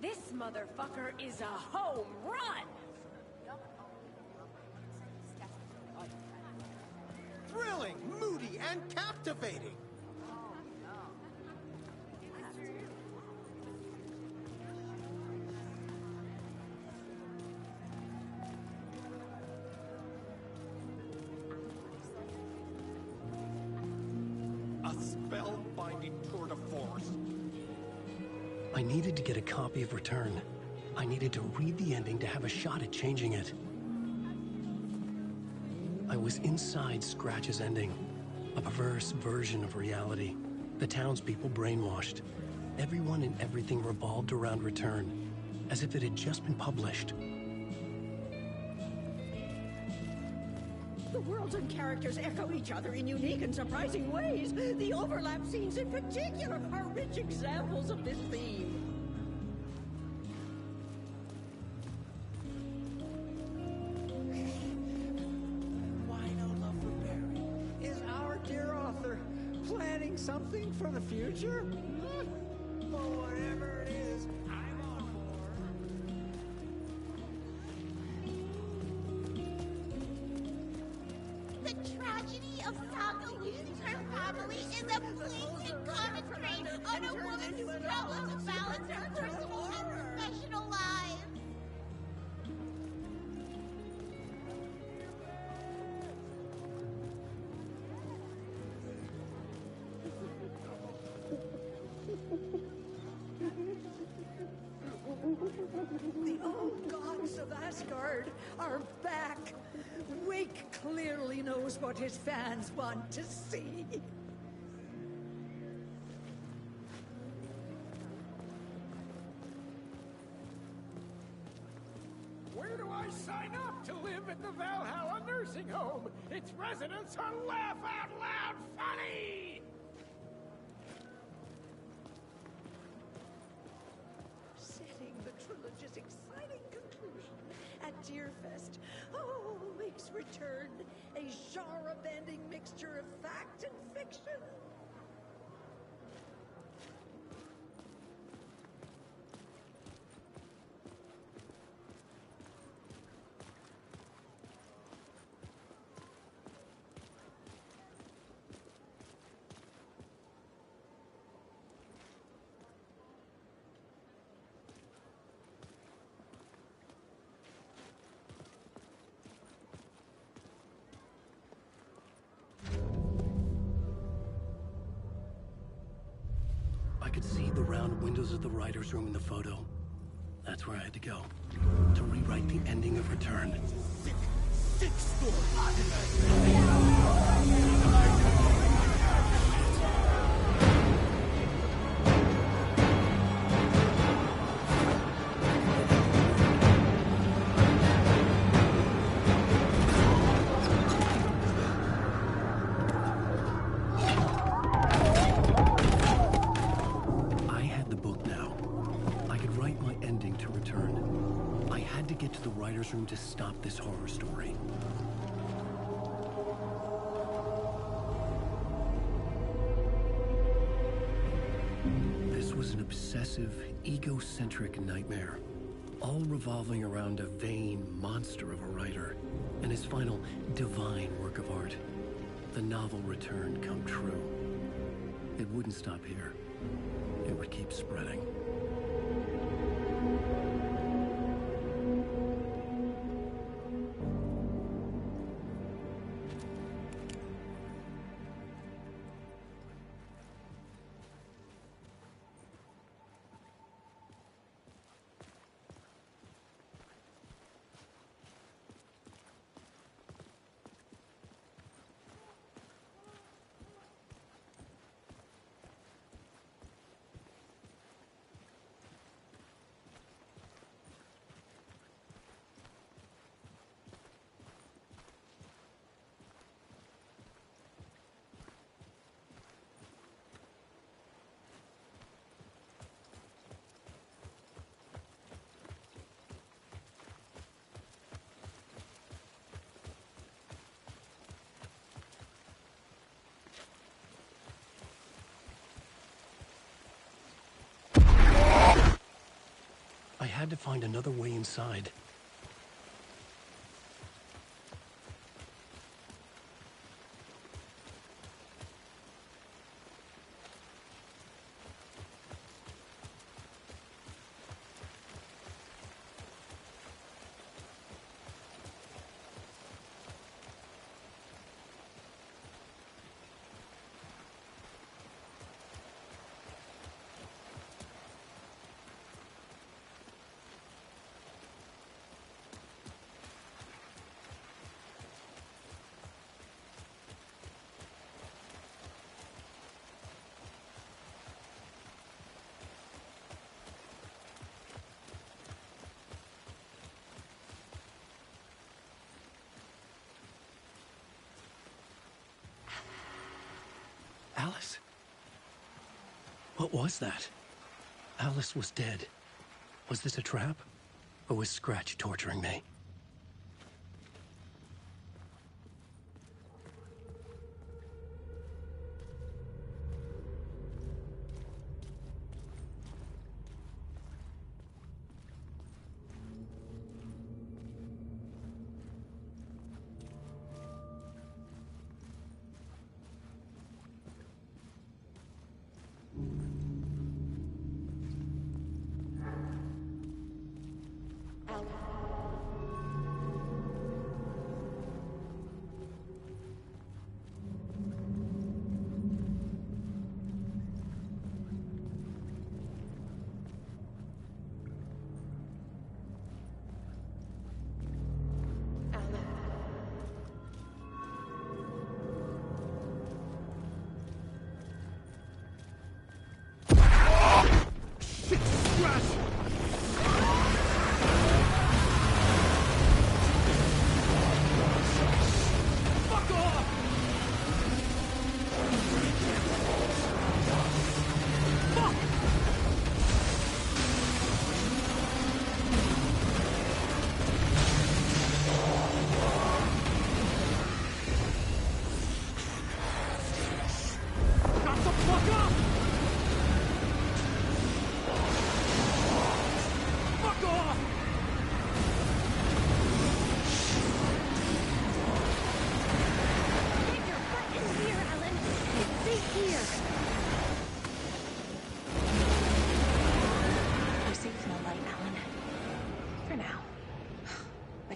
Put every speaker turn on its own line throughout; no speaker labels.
This motherfucker is a home run!
Thrilling, moody, and captivating! A spellbinding tour de force.
I needed to get a copy of Return. I needed to read the ending to have a shot at changing it. I was inside Scratch's ending. A perverse version of reality. The townspeople brainwashed. Everyone and everything revolved around Return, as if it had just been published.
The worlds and characters echo each other in unique and surprising ways. The overlap scenes in particular are rich examples of this theme.
Why no love for Barry? Is our dear author planning something for the future? Well, whatever it is, I'm on board.
The tragedy of Saka losing her family is a poignant commentary on a woman's struggle to balance her personal and professional lives.
The old gods of Asgard are back. Wake clearly knows what his fans want to see.
Where do I sign up to live at the Valhalla nursing home? Its residents are laugh out loud funny!
Setting the trilogy's exciting conclusion at Deerfest. Oh, makes Return a genre-bending mixture of fact and fiction.
I could see the round windows of the writer's room in the photo. That's where I had to go. To rewrite the ending of Return.
Sick story!
I had the book now. I could write my ending to Return. I had to get to the writer's room to stop this horror story. This was an obsessive, egocentric nightmare, all revolving around a vain monster of a writer and his final divine work of art, the novel Return come true. It wouldn't stop here. It would keep spreading. had to find another way inside. Alice? What was that? Alice was dead. Was this a trap? Or was Scratch torturing me?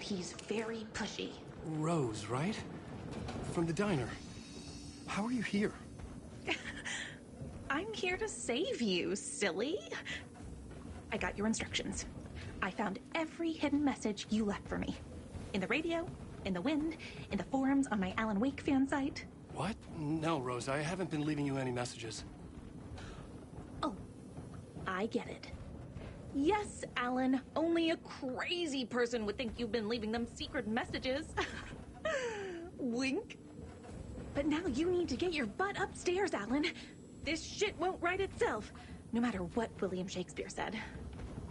He's very pushy.
Rose, right? From the diner. How are you here?
I'm here to save you, silly. I got your instructions. I found every hidden message you left for me. In the radio, in the wind, in the forums on my Alan Wake fan site.
What? No, Rose, I haven't been leaving you any messages.
Oh, I get it. Yes, Alan, only a crazy person would think you've been leaving them secret messages. Wink. But now you need to get your butt upstairs, Alan. This shit won't right itself, no matter what William Shakespeare said.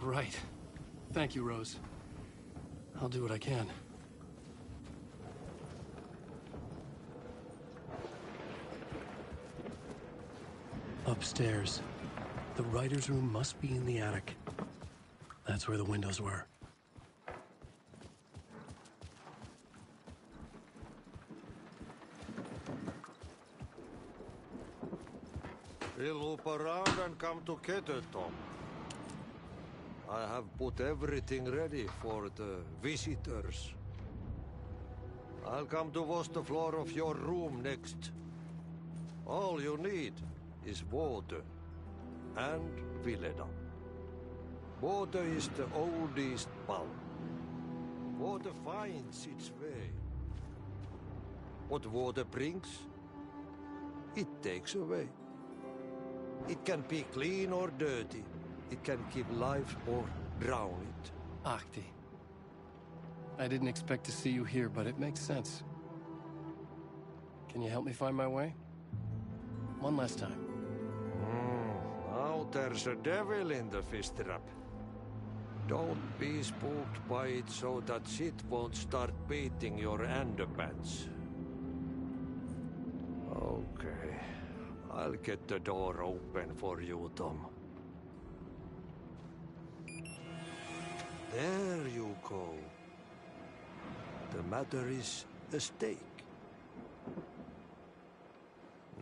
Right. Thank you, Rose. I'll do what I can. Upstairs. The writer's room must be in the attic. That's where the windows were.
We'll loop around and come together, Tom. I have put everything ready for the visitors. I'll come to wash the floor of your room next. All you need is water and Vileda. Water is the oldest bulb. Water finds its way. What water brings, it takes away. It can be clean or dirty. It can give life or drown it.
Ahti. I didn't expect to see you here, but it makes sense. Can you help me find my way? One last time.
Now there's a devil in the fist trap. Don't be spooked by it so that shit won't start beating your underpants. Okay. I'll get the door open for you, Tom. There you go. The matter is a stake.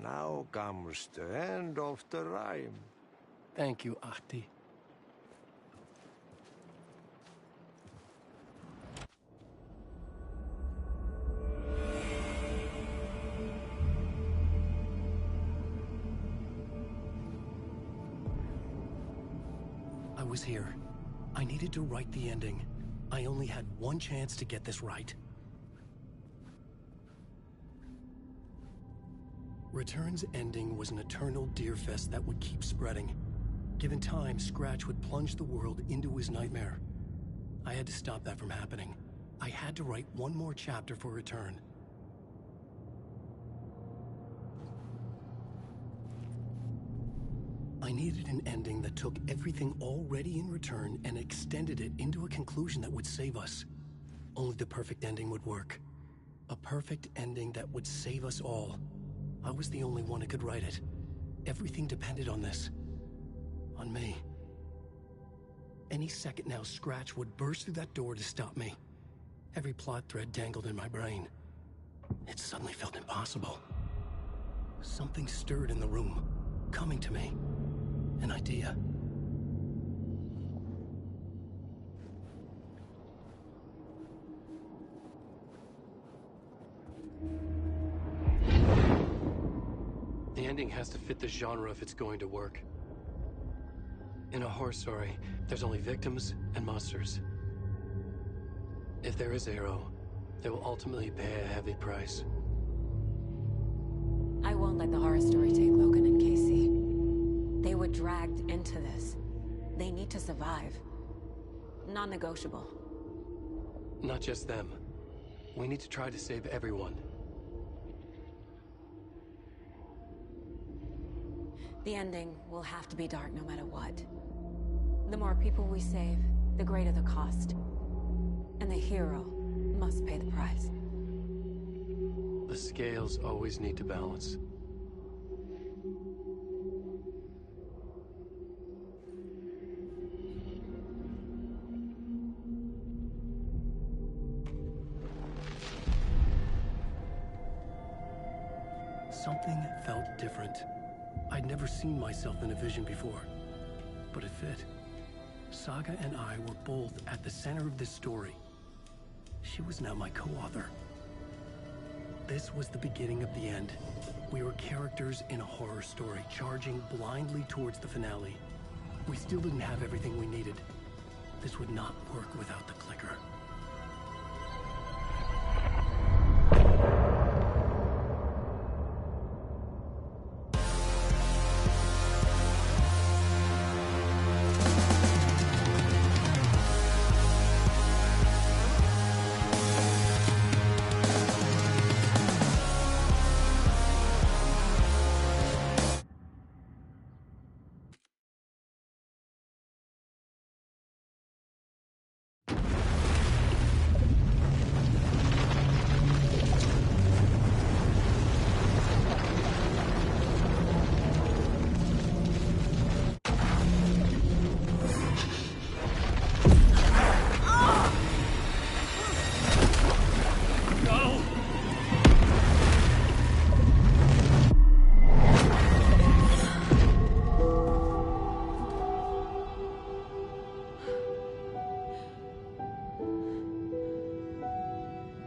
Now comes the end of the rhyme.
Thank you, Ahti. I was here. I needed to write the ending. I only had one chance to get this right. Return's ending was an eternal Deerfest that would keep spreading. Given time, Scratch would plunge the world into his nightmare. I had to stop that from happening. I had to write one more chapter for Return. I needed an ending that took everything already in Return and extended it into a conclusion that would save us. Only the perfect ending would work. A perfect ending that would save us all. I was the only one who could write it. Everything depended on this. On me. Any second now, Scratch would burst through that door to stop me. Every plot thread dangled in my brain. It suddenly felt impossible. Something stirred in the room, coming to me. An idea.
The ending has to fit the genre if it's going to work. In a horror story, there's only victims and monsters. If there is a hero, they will ultimately pay a heavy price.
I won't let the horror story take Logan and Casey. They were dragged into this. They need to survive. Non-negotiable.
Not just them. We need to try to save everyone.
The ending will have to be dark no matter what. The more people we save, the greater the cost. And the hero must pay the price.
The scales always need to balance.
Something felt different. I'd never seen myself in a vision before, but it fit. Saga and I were both at the center of this story. She was now my co-author. This was the beginning of the end. We were characters in a horror story, charging blindly towards the finale. We still didn't have everything we needed. This would not work without the clicker.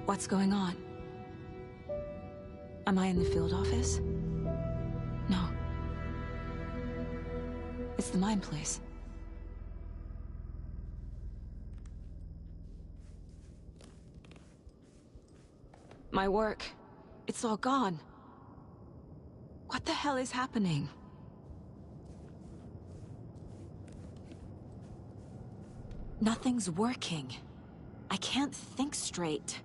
What's going on? Am I in the field office? No. It's the mine place. My work, it's all gone. What the hell is happening? Nothing's working. I can't think straight.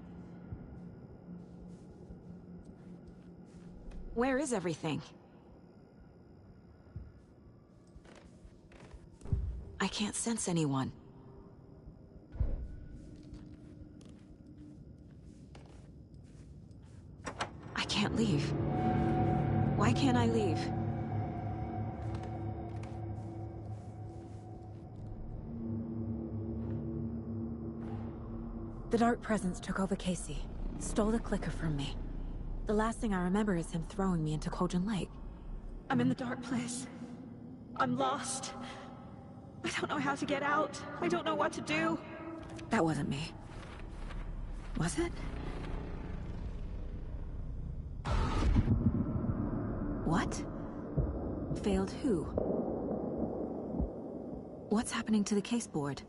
Where is everything? I can't sense anyone. I can't leave. Why can't I leave? The Dark Presence took over Casey, stole the clicker from me. The last thing I remember is him throwing me into Cauldron Lake.
I'm in the dark place. I'm lost. I don't know how to get out. I don't know what to do.
That wasn't me. Was it? What? Failed who? What's happening to the case board?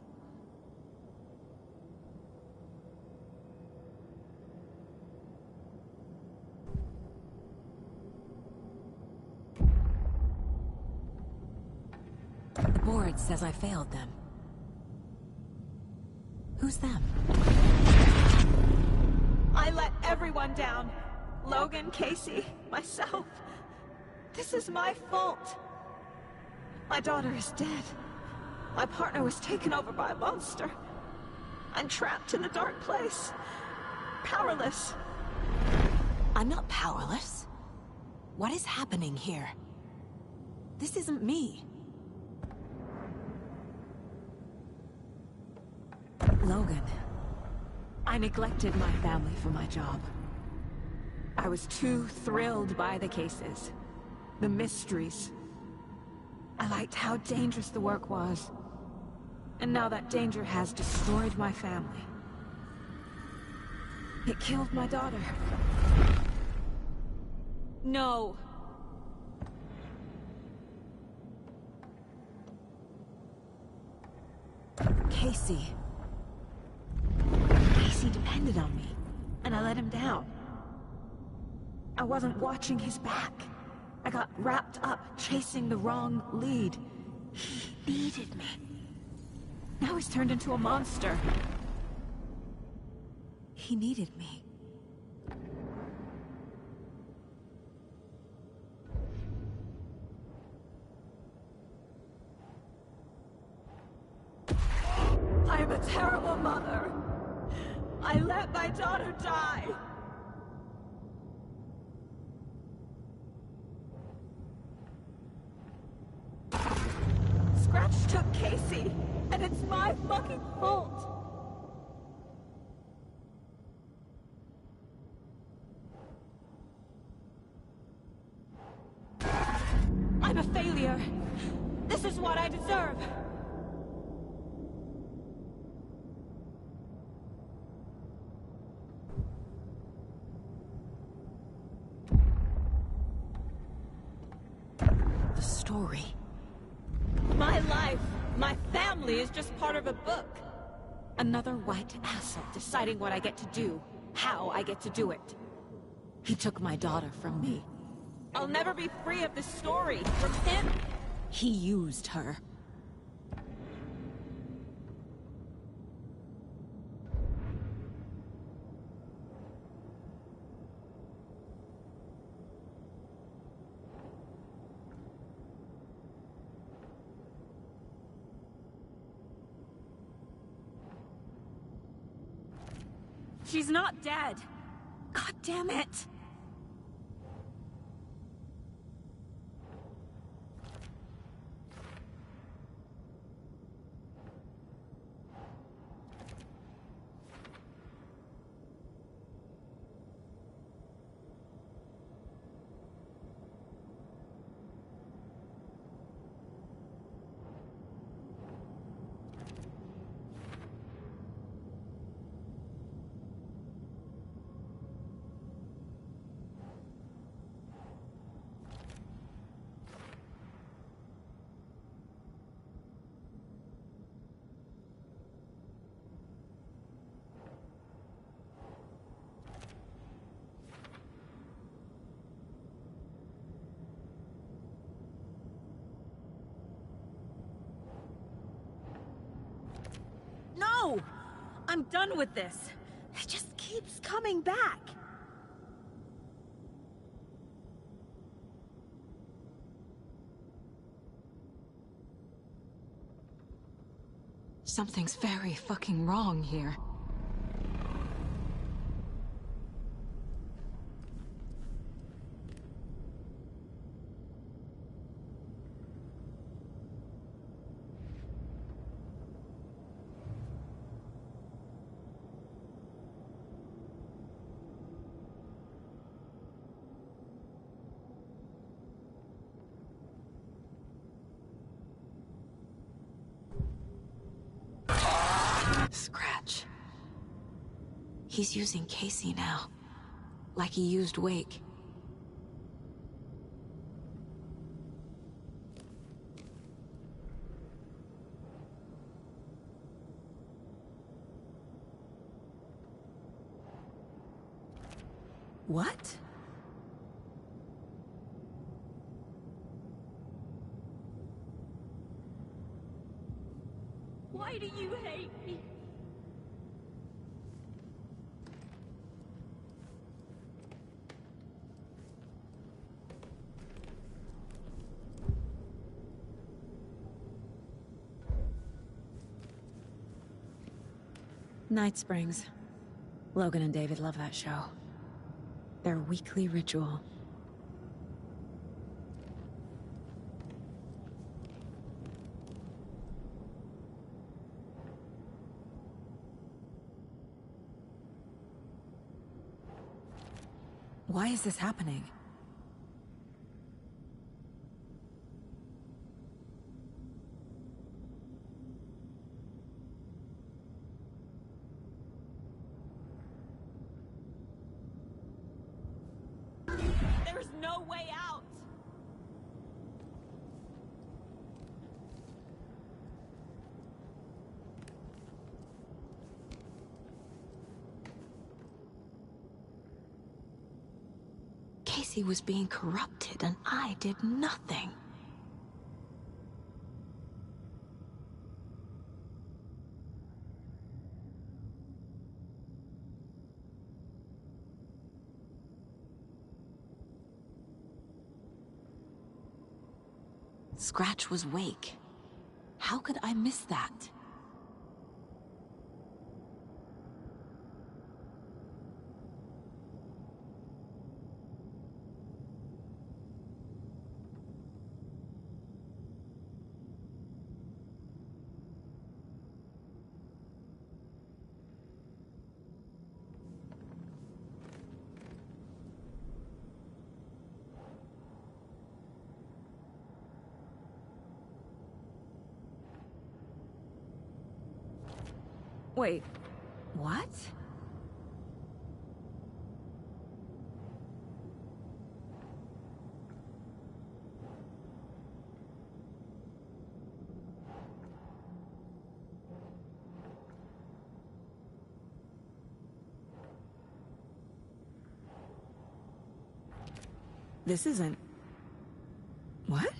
The board says I failed them. Who's them?
I let everyone down. Logan, Casey, myself. This is my fault. My daughter is dead. My partner was taken over by a monster. I'm trapped in the dark place. Powerless.
I'm not powerless. What is happening here? This isn't me. Logan. I neglected my family for my job. I was too thrilled by the cases. The mysteries. I liked how dangerous the work was. And now that danger has destroyed my family. It killed my daughter. No. Casey. Casey depended on me, and I let him down. I wasn't watching his back. I got wrapped up chasing the wrong lead. He needed me. Now he's turned into a monster. He needed me.
I'm a terrible mother. I let my daughter die. Scratch took Casey, and it's my fucking fault. I'm a failure. This is what I deserve.
The story.
My life, my family is just part of a book.
Another white asshole deciding what I get to do, how I get to do it. He took my daughter from me.
I'll never be free of this story from him.
He used her.
She's not dead.
God damn it! No! I'm done with this. It just keeps coming back. Something's very fucking wrong here. Scratch. He's using Casey now. Like he used Wake. What?
Why do you hate me?
Night Springs. Logan and David love that show. Their weekly ritual. Why is this happening?
There's no way out!
Casey was being corrupted and I did nothing. Scratch was Wake. How could I miss that? Wait, what? This isn't... What?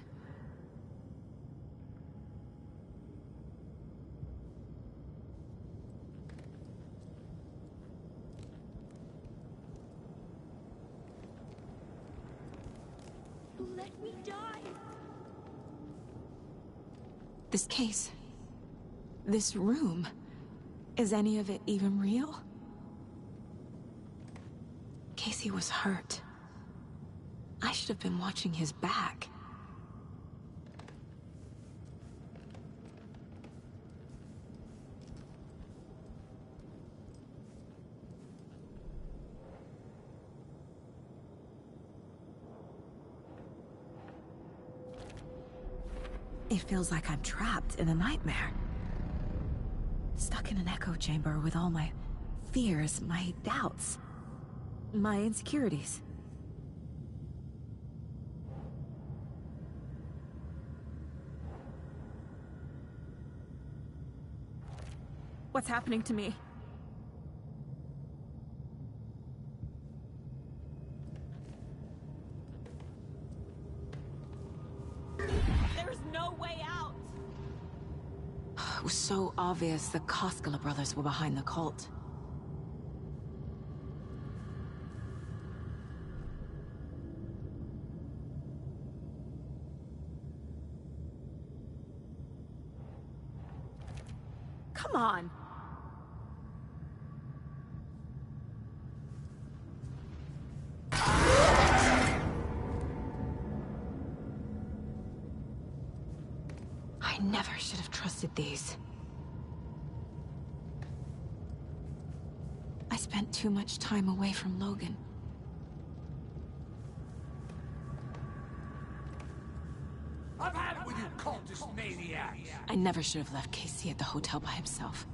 Let me die!
This case... This room... Is any of it even real? Casey was hurt. I should have been watching his back. It feels like I'm trapped in a nightmare. Stuck in an echo chamber with all my fears, my doubts, my insecurities. What's happening to me?
There's no way out!
It was so obvious the Koskela brothers were behind the cult. Come on! I never should have trusted these. I spent too much time away from Logan.
I've had it with you cultist maniacs!
I never should have left Casey at the hotel by himself.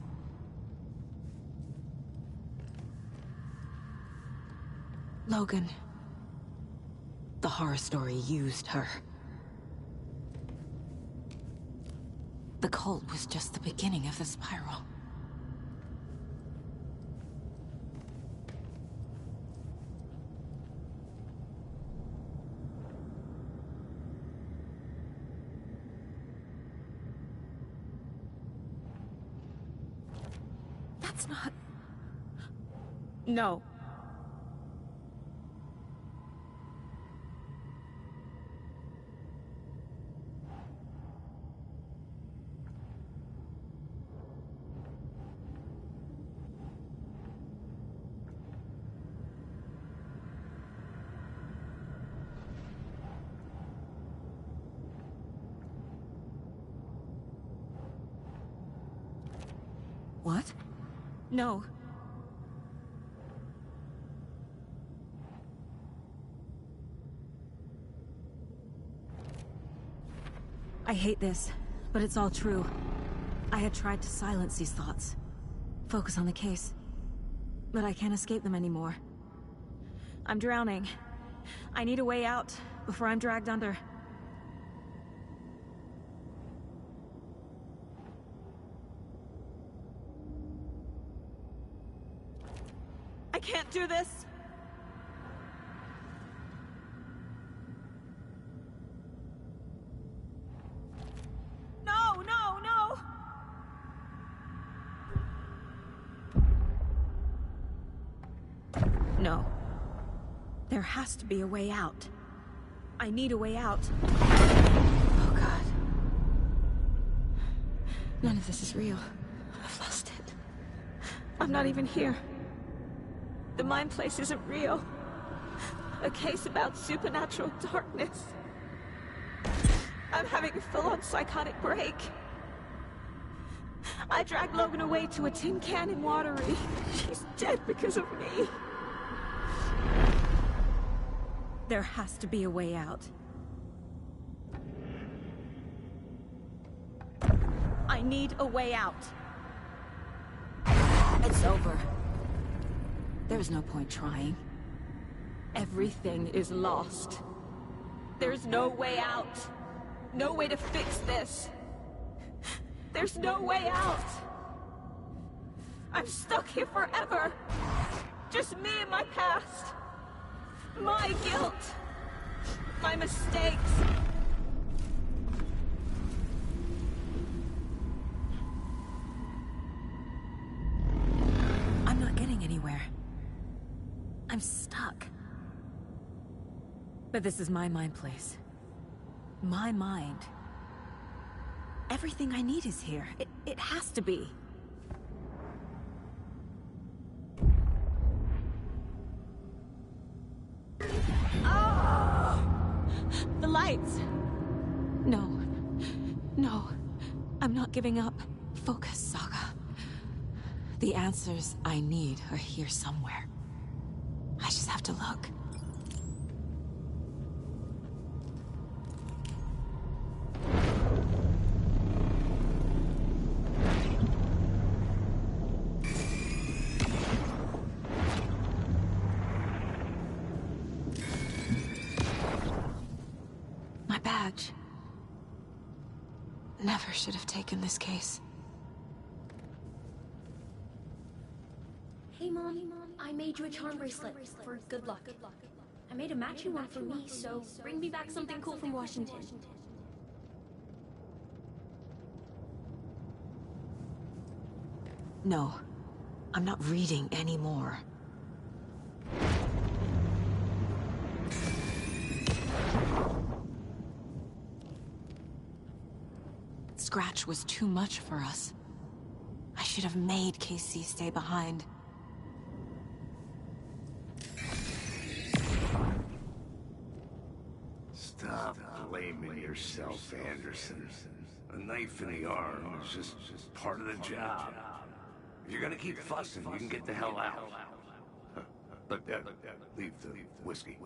Logan. The horror story used her. The cult was just the beginning of the spiral. That's not... No. What? No. I hate this, but it's all true. I had tried to silence these thoughts. Focus on the case. But I can't escape them anymore. I'm drowning. I need a way out before I'm dragged under. I can't do this! No, no, no! No. There has to be a way out. I need a way out. Oh, God. None of this is real. I've lost it. I'm not even here. The mind place isn't real. A case about supernatural darkness. I'm having a full-on psychotic break. I dragged Logan away to a tin can in Watery. She's dead because of me. There has to be a way out. I need a way out. It's over. There's no point trying. Everything is lost. There's no way out. No way to fix this. There's no way out. I'm stuck here forever. Just me and my past. My guilt. My mistakes. I'm not getting anywhere. I'm stuck. But this is my mind place. My mind. Everything I need is here. It has to be. Oh! The lights! No. No. I'm not giving up. Focus, Saga. The answers I need are here somewhere. I just have to look. My badge. Never should have taken this case.
Hey, Mom. I made you a charm bracelet for good luck. I made a matching one for me, so bring me back something cool from Washington.
No. I'm not reading anymore. Scratch was too much for us. I should have made KC stay behind.
Stop blaming yourself, Anderson. A knife in the arm is just part of the job. If you're gonna keep fussing, you can get the hell out. But leave the whiskey.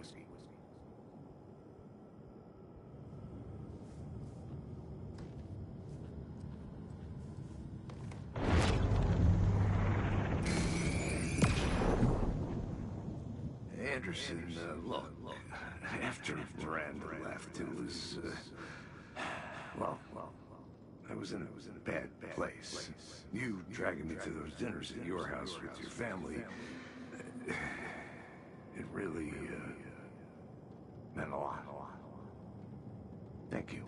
Anderson, look, after Miranda left, it was, well, I was in a bad place. You dragging me to those dinners at your house with your family, it really, meant a lot. Thank you.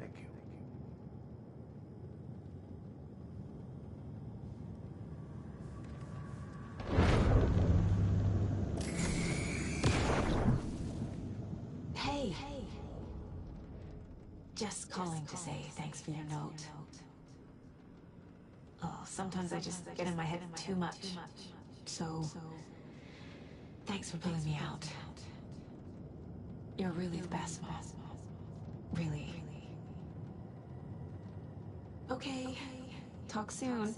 Hey. Just calling to say thanks for your note. Oh, sometimes I just get in my head too much. So, thanks for pulling me out. You're really the best, Mom. Really. Okay. Talk soon.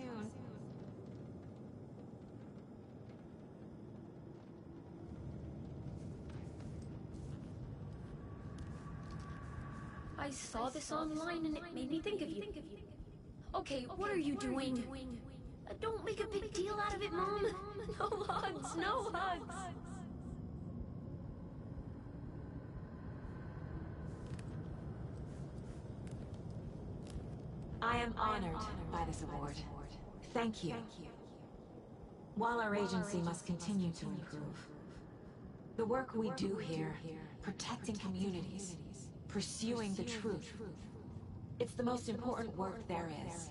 I saw this online and it made me think of you. Okay, what are you doing? Don't make a big deal out of it, Mom. No hugs, no hugs.
I am honored by this award. Thank you. While our agency must continue to improve, the work we do here, protecting communities, pursuing the truth, it's the most important work there is.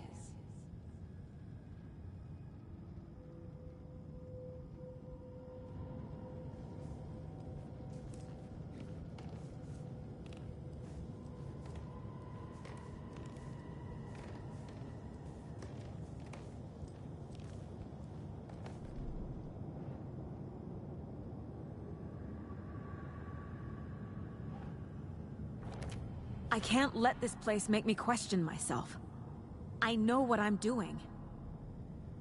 I can't let this place make me question myself. I know what I'm doing.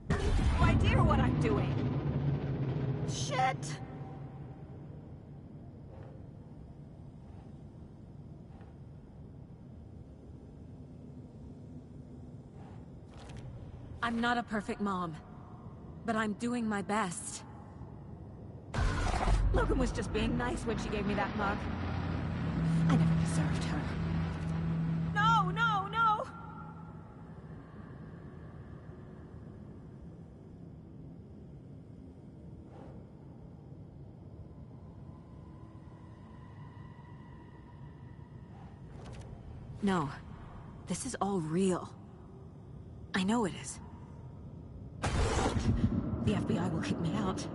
No idea what I'm doing. Shit! I'm not a perfect mom, but I'm doing my best. Logan was just being nice when she gave me that mug. I never deserved her. No, no, no! No. This is all real. I know it is. The FBI will kick me out.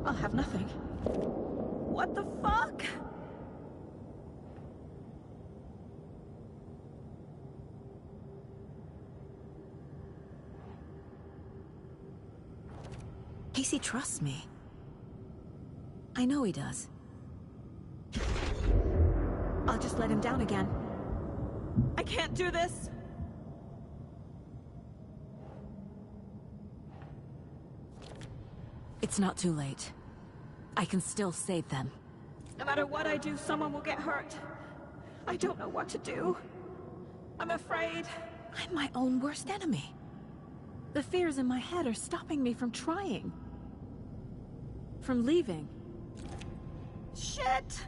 I'll have nothing. What the fuck? Casey trusts me. I know he does. I'll just let him down again. I can't do this! It's not too late. I can still save them. No matter what I do, someone will get hurt. I don't know what to do. I'm afraid. I'm my own worst enemy. The fears in my head are stopping me from trying. From leaving. Shit!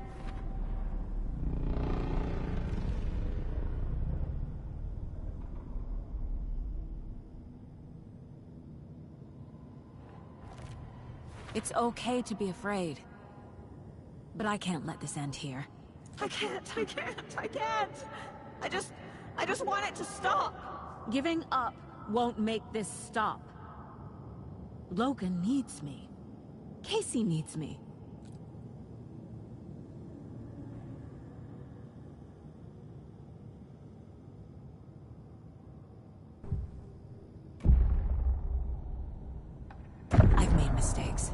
It's okay to be afraid. But I can't let this end here. I can't. I just want it to stop. Giving up won't make this stop. Logan needs me. Casey needs me. I've made mistakes.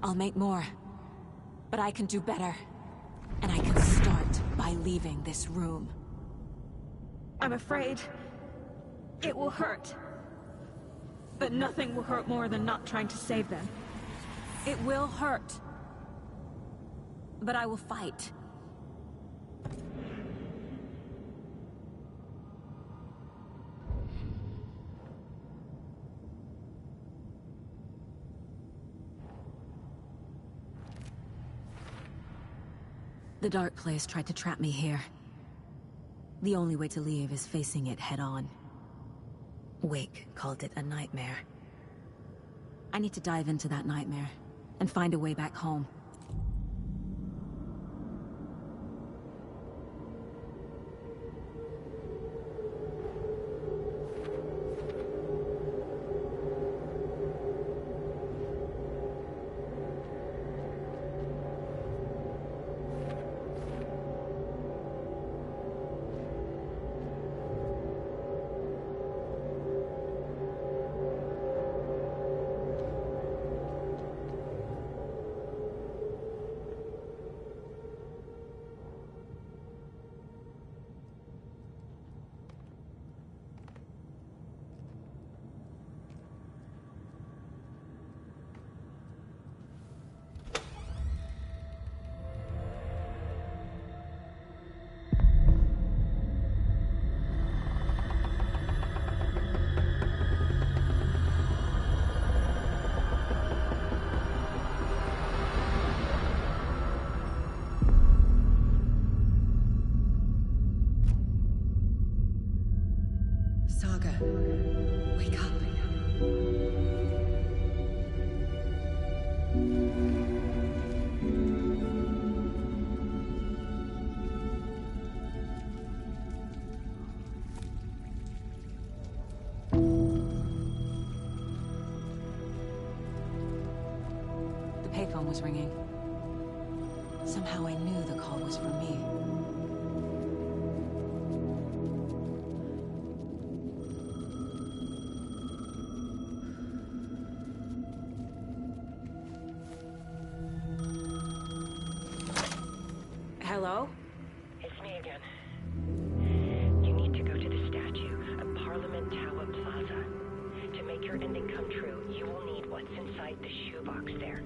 I'll make more. But I can do better. And I can start by leaving this room. I'm afraid it will hurt. But nothing will hurt more than not trying to save them. It will hurt. But I will fight. The Dark Place tried to trap me here. The only way to leave is facing it head-on. Wake called it a nightmare. I need to dive into that nightmare, and find a way back home.
Saga, wake up.
The payphone was ringing. Somehow I knew the call was for me. Hello?
It's me again. You need to go to the statue of Parliament Tower Plaza. To make your ending come true, you will need what's inside the shoebox there.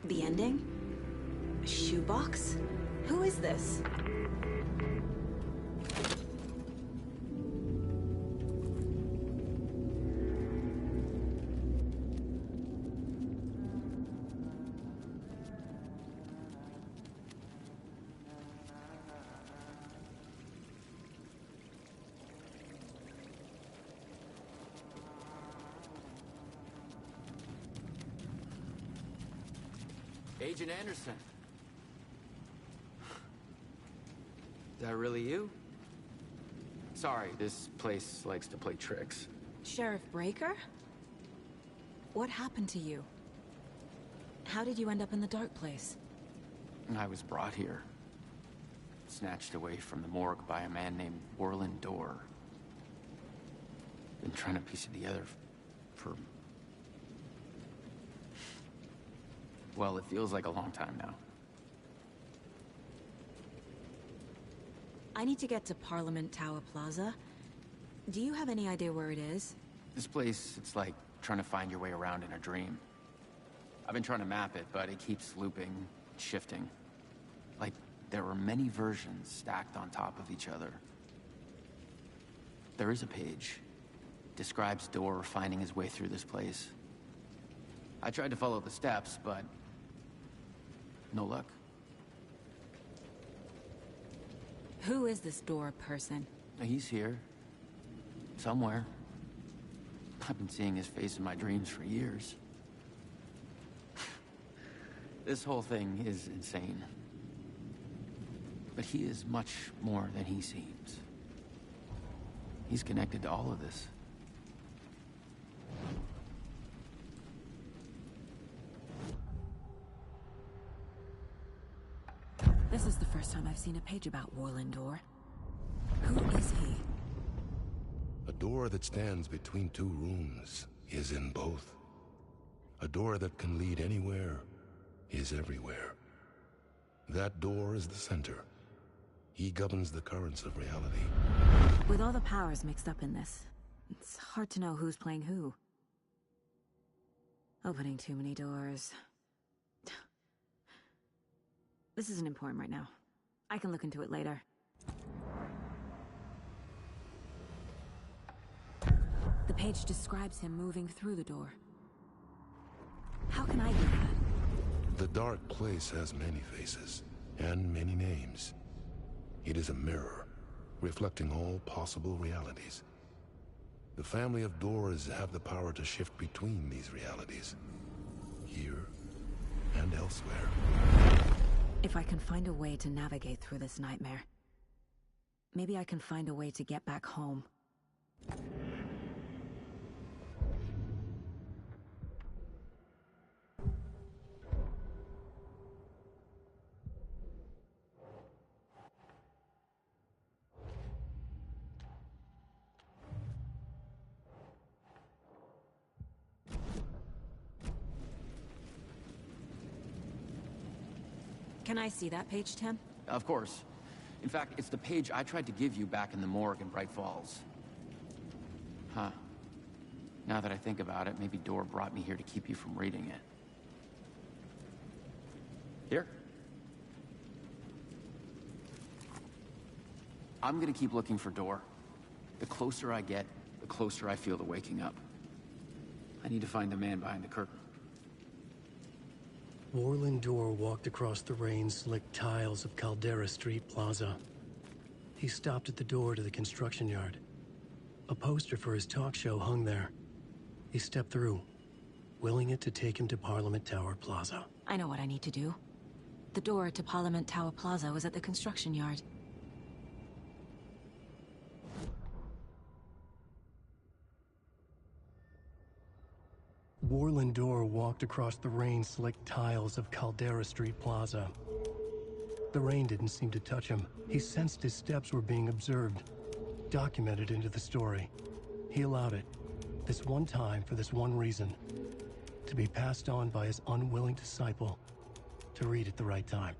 The ending? A shoebox? Who is this?
Agent Anderson. Is that really you? Sorry, this place likes to play tricks.
Sheriff Breaker? What happened to you? How did you end up in the Dark Place?
I was brought here. Snatched away from the morgue by a man named Orlin Dorr. Been trying to piece it together for... well, it feels like a long time now.
I need to get to Parliament Tower Plaza. Do you have any idea where it is?
This place, it's like trying to find your way around in a dream. I've been trying to map it, but it keeps looping, shifting. Like there were many versions stacked on top of each other. There is a page. Describes Dorr finding his way through this place. I tried to follow the steps, but no luck.
Who is this Dorr person?
He's here. Somewhere. I've been seeing his face in my dreams for years. This whole thing is insane. But he is much more than he seems. He's connected to all of this.
This is the first time I've seen a page about Orlin Dorr. Who is he?
A door that stands between two rooms is in both. A door that can lead anywhere is everywhere. That door is the center. He governs the currents of reality.
With all the powers mixed up in this, it's hard to know who's playing who. Opening too many doors. This isn't important right now. I can look into it later. The page describes him moving through the door. How can I do that?
The dark place has many faces, and many names. It is a mirror, reflecting all possible realities. The family of doors have the power to shift between these realities, here and elsewhere.
If I can find a way to navigate through this nightmare, maybe I can find a way to get back home. Can I see that page, Tim?
Of course. In fact, it's the page I tried to give you back in the morgue in Bright Falls. Huh. Now that I think about it, maybe Door brought me here to keep you from reading it. Here. I'm gonna keep looking for Door. The closer I get, the closer I feel to waking up. I need to find the man behind the curtain.
Warland Door walked across the rain-slicked tiles of Caldera Street Plaza. He stopped at the door to the construction yard. A poster for his talk show hung there. He stepped through, willing it to take him to Parliament Tower Plaza.
I know what I need to do. The door to Parliament Tower Plaza was at the construction yard.
Warland Door walked across the rain-slicked tiles of Caldera Street Plaza. The rain didn't seem to touch him. He sensed his steps were being observed, documented into the story. He allowed it, this one time for this one reason, to be passed on by his unwilling disciple, to read at the right time.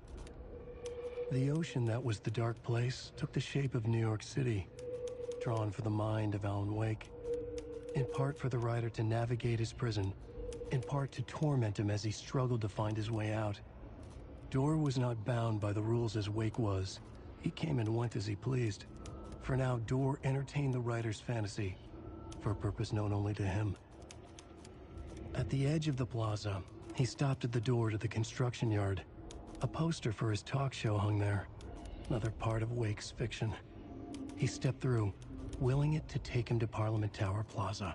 The ocean that was the dark place took the shape of New York City, drawn for the mind of Allan Wake. In part for the writer to navigate his prison, in part to torment him as he struggled to find his way out. Door was not bound by the rules as Wake was. He came and went as he pleased. For now, Door entertained the writer's fantasy, for a purpose known only to him. At the edge of the plaza, he stopped at the door to the construction yard. A poster for his talk show hung there, another part of Wake's fiction. He stepped through, willing it to take him to Parliament Tower Plaza.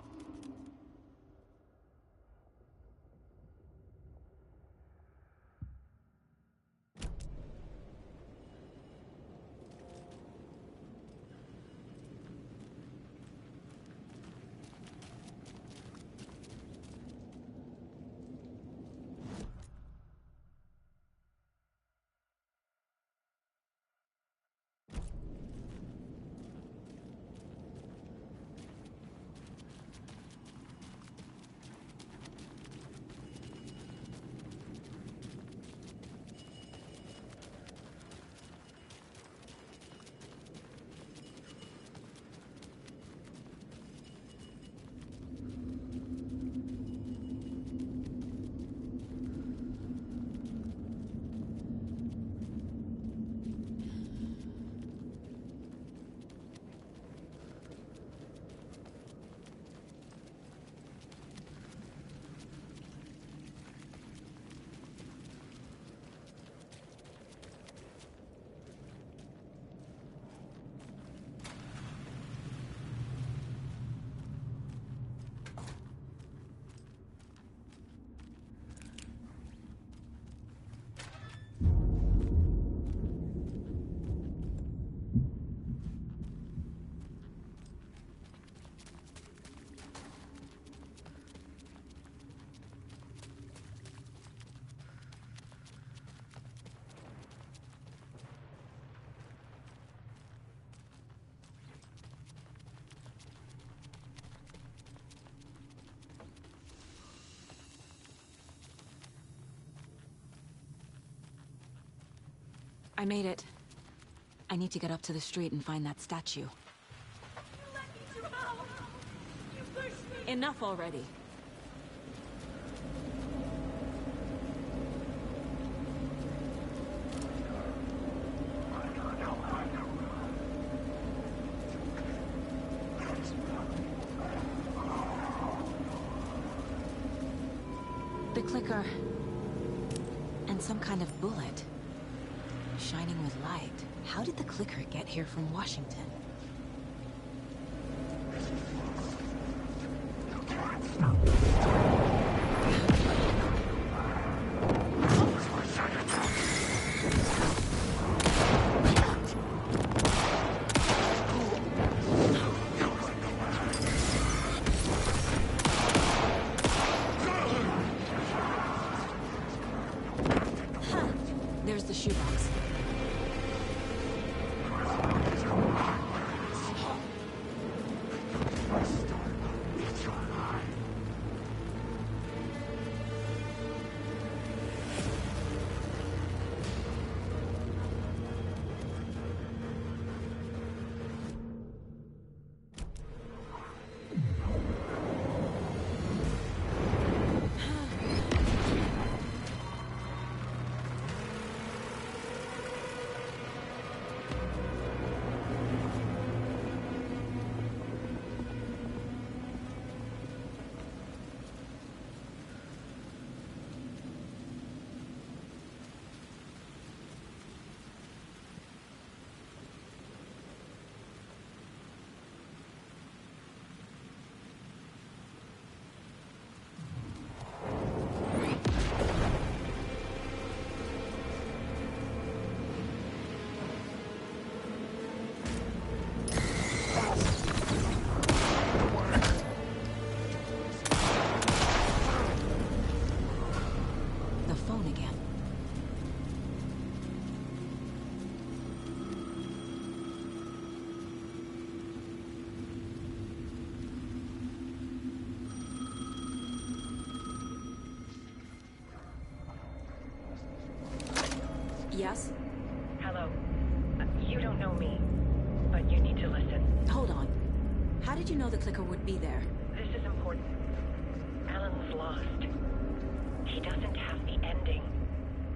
I made it. I need to get up to the street and find that statue. Enough already. The clicker clicker. And some kind of bullet. Shining with light. How did the clicker get here from Washington? There's the shoebox. Yes?
Hello. You don't know me, but you need to listen.
Hold on. How did you know the clicker would be there?
This is important. Allan's lost. He doesn't have the ending.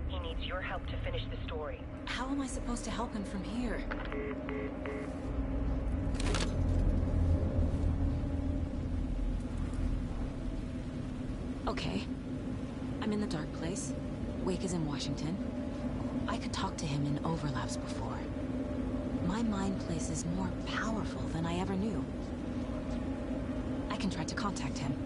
He needs your help to finish the story.
How am I supposed to help him from here? Okay. I'm in the dark place. Wake is in Washington. I could talk to him in overlaps before. My mind place is more powerful than I ever knew. I can try to contact him.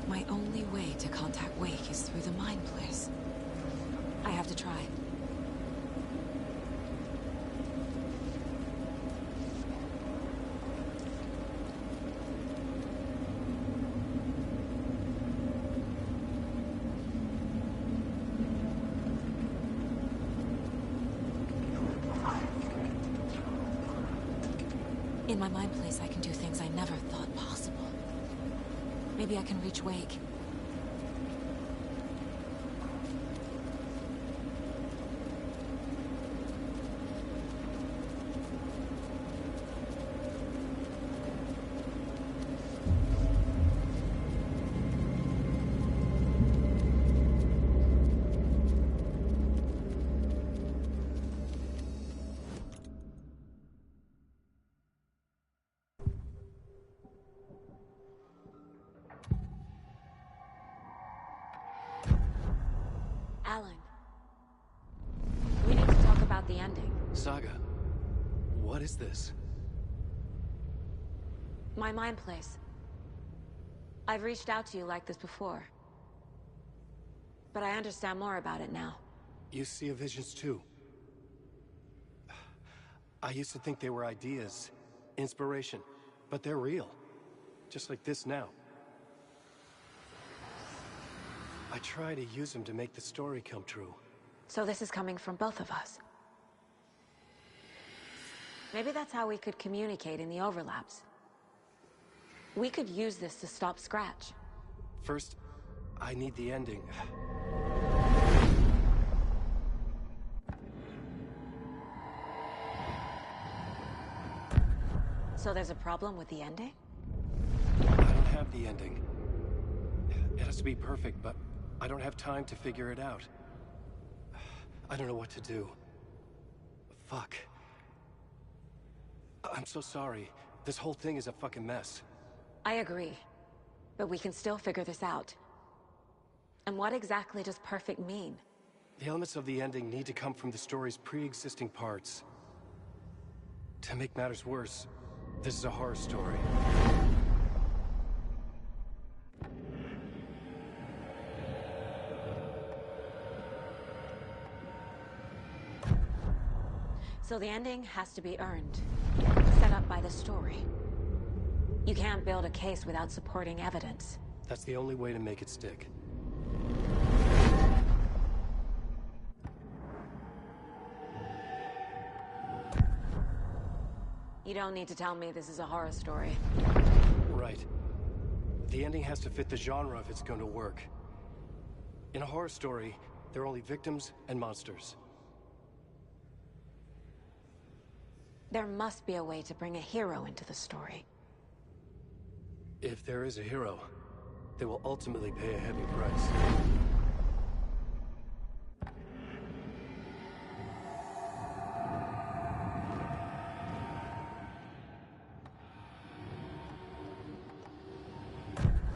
My only way to contact Wake is through the Mind Place. I have to try. In my Mind Place, I can do things I never thought possible. Maybe I can reach Wake. Allan. We need to talk about the ending.
Saga, what is this?
My Mind Place. I've reached out to you like this before. But I understand more about it now.
You see visions too. I used to think they were ideas, inspiration, but they're real. Just like this now. I try to use them to make the story come true.
So this is coming from both of us. Maybe that's how we could communicate in the overlaps. We could use this to stop Scratch.
First, I need the ending.
So there's a problem with the ending?
the ending. It has to be perfect, but I don't have time to figure it out. I don't know what to do. Fuck. I'm so sorry. This whole thing is a fucking mess.
I agree. But we can still figure this out. And what exactly does perfect mean?
The elements of the ending need to come from the story's pre-existing parts. To make matters worse, this is a horror story.
So the ending has to be earned, set up by the story. You can't build a case without supporting evidence.
That's the only way to make it stick.
You don't need to tell me this is a horror story.
Right. The ending has to fit the genre if it's going to work. In a horror story, there are only victims and monsters.
There must be a way to bring a hero into the story.
If there is a hero, they will ultimately pay a heavy price.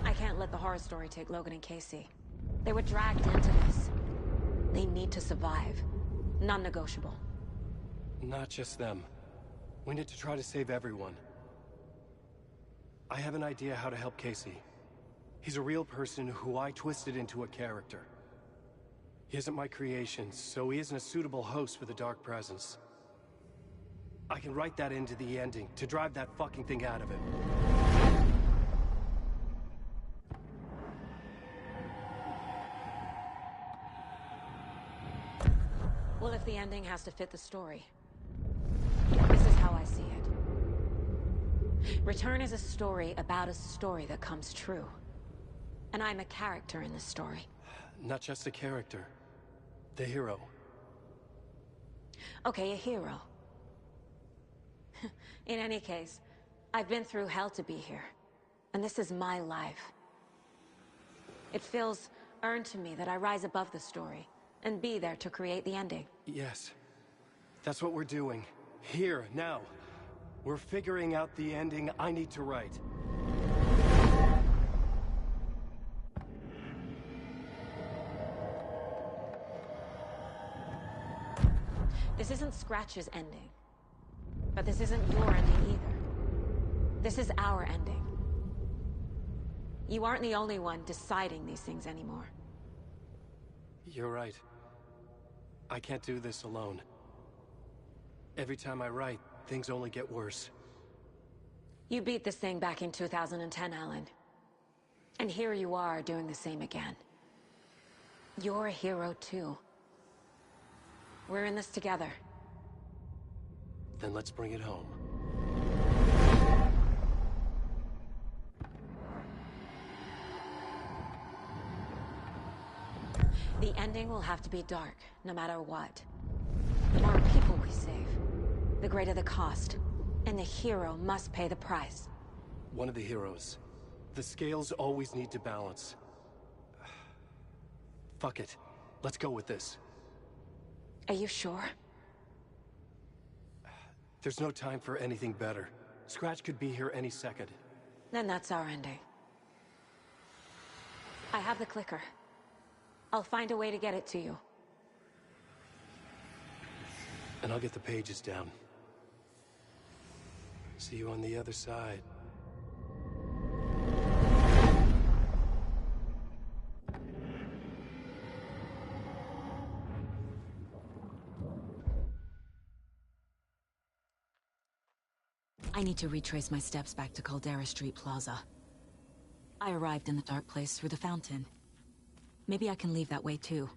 I can't let the horror story take Logan and Casey. They were dragged into this. They need to survive. Non-negotiable.
Not just them. We need to try to save everyone. I have an idea how to help Casey. He's a real person who I twisted into a character. He isn't my creation, so he isn't a suitable host for the Dark Presence. I can write that into the ending to drive that fucking thing out of him.
Well, if the ending has to fit the story, this is how I see it. Return is a story about a story that comes true. And I'm a character in this story.
Not just a character. The hero.
Okay, a hero. In any case, I've been through hell to be here. And this is my life. It feels earned to me that I rise above the story and be there to create the ending.
Yes. That's what we're doing. Here, now. We're figuring out the ending I need to write.
This isn't Scratch's ending. But this isn't your ending either. This is our ending. You aren't the only one deciding these things anymore.
You're right. I can't do this alone. Every time I write, things only get worse.
You beat this thing back in 2010, Allan. And here you are doing the same again. You're a hero too. We're in this together.
Then let's bring it home.
The ending will have to be dark, no matter what. The more people we save, the greater the cost. And the hero must pay the price.
One of the heroes. The scales always need to balance. Fuck it. Let's go with this.
Are you sure?
There's no time for anything better. Scratch could be here any second.
Then that's our ending. I have the clicker. I'll find a way to get it to you.
And I'll get the pages down. See you on the other side.
I need to retrace my steps back to Caldera Street Plaza. I arrived in the dark place through the fountain. Maybe I can leave that way too.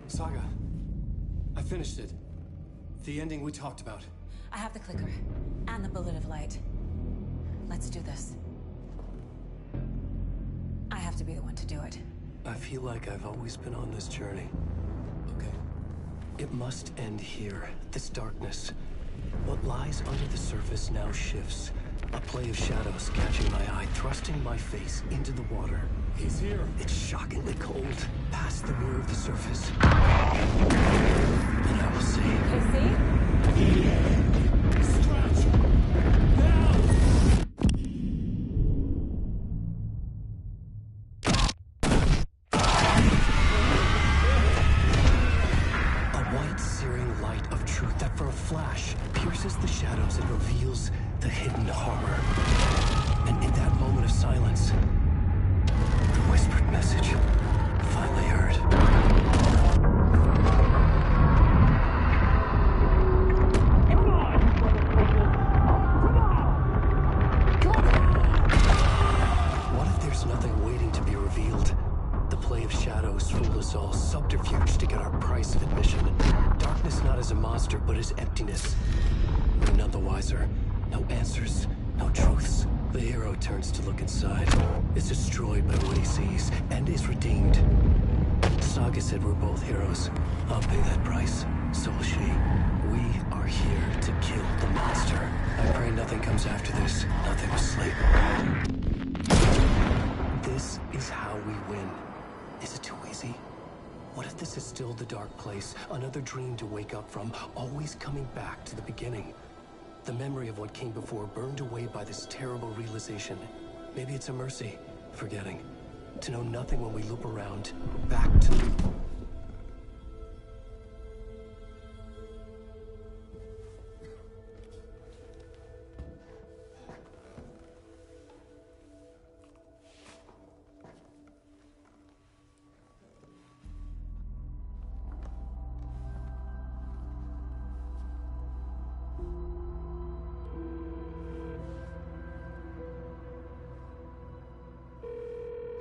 Saga, I finished it. The ending we talked about.
I have the clicker and the bullet of light. Let's do this. I have to be the one to do it.
I feel like I've always been on this journey. Okay. It must end here. This darkness. What lies under the surface now shifts. A play of shadows catching my eye, thrusting my face into the water. He's here. It's shockingly cold, past the mirror of the surface. And I will say...
Stretch! Now!
A white, searing light of truth that for a flash pierces the shadows and reveals the hidden horror. And in that moment of silence, the whispered message finally heard. What if there's nothing waiting to be revealed? The play of shadows fooled us all, subterfuge to get our price of admission. Darkness not as a monster, but as emptiness. We're none the wiser. No answers, no truths. The hero turns to look inside, is destroyed by what he sees, and is redeemed. Saga said we're both heroes. I'll pay that price. So will she. We are here to kill the monster. I pray nothing comes after this. Nothing will sleep. This is how we win. Is it too easy? What if this is still the dark place? Another dream to wake up from, always coming back to the beginning. The memory of what came before burned away by this terrible realization. Maybe it's a mercy, forgetting. To know nothing when we loop around, back to...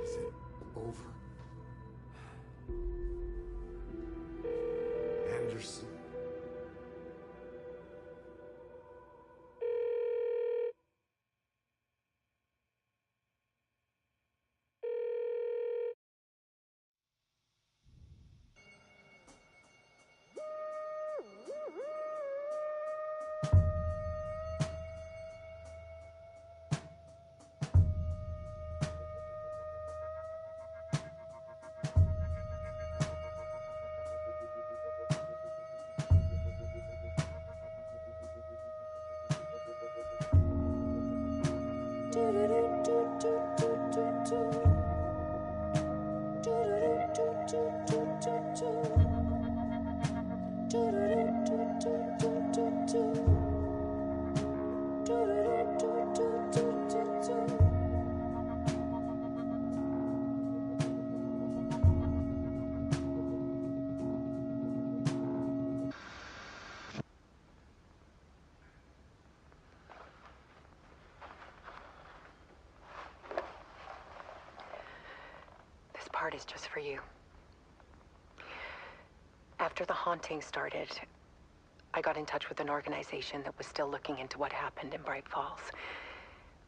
Is it over? Anderson.
This part is just for you. After the haunting started, I got in touch with an organization that was still looking into what happened in Bright Falls.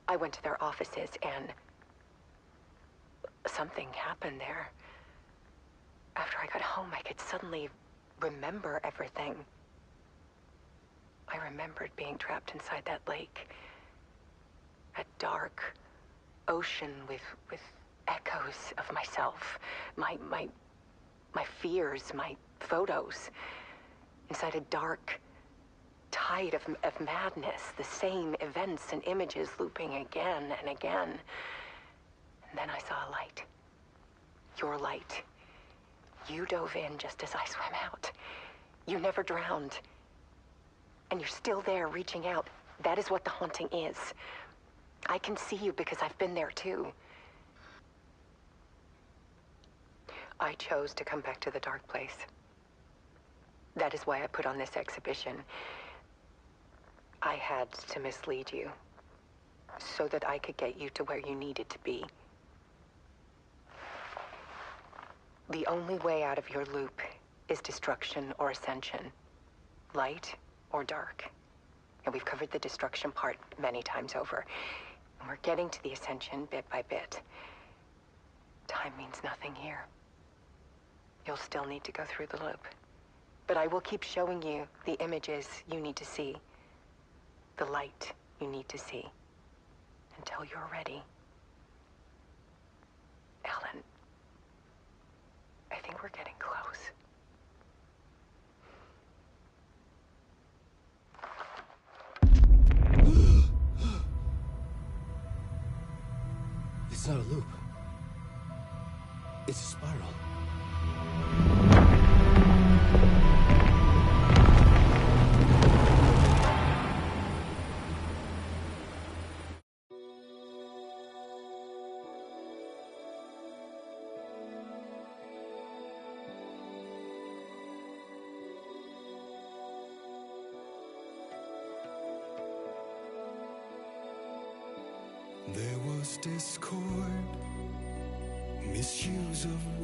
I went to their offices and something happened there. After I got home, I could suddenly remember everything. I remembered being trapped inside that lake. A dark ocean with echoes of myself. My fears, my photos. Inside a dark tide of madness. The same events and images looping again and again. And then I saw a light. Your light. You dove in just as I swam out. You never drowned. And you're still there reaching out. That is what the haunting is. I can see you because I've been there too. I chose to come back to the dark place. That is why I put on this exhibition. I had to mislead you, so that I could get you to where you needed to be. The only way out of your loop is destruction or ascension, light or dark. And we've covered the destruction part many times over. And we're getting to the ascension bit by bit. Time means nothing here. You'll still need to go through the loop. But I will keep showing you the images you need to see, the light you need to see, until you're ready. Allan, I think we're getting close.
It's not a loop. It's a spiral.
There was discord, misuse of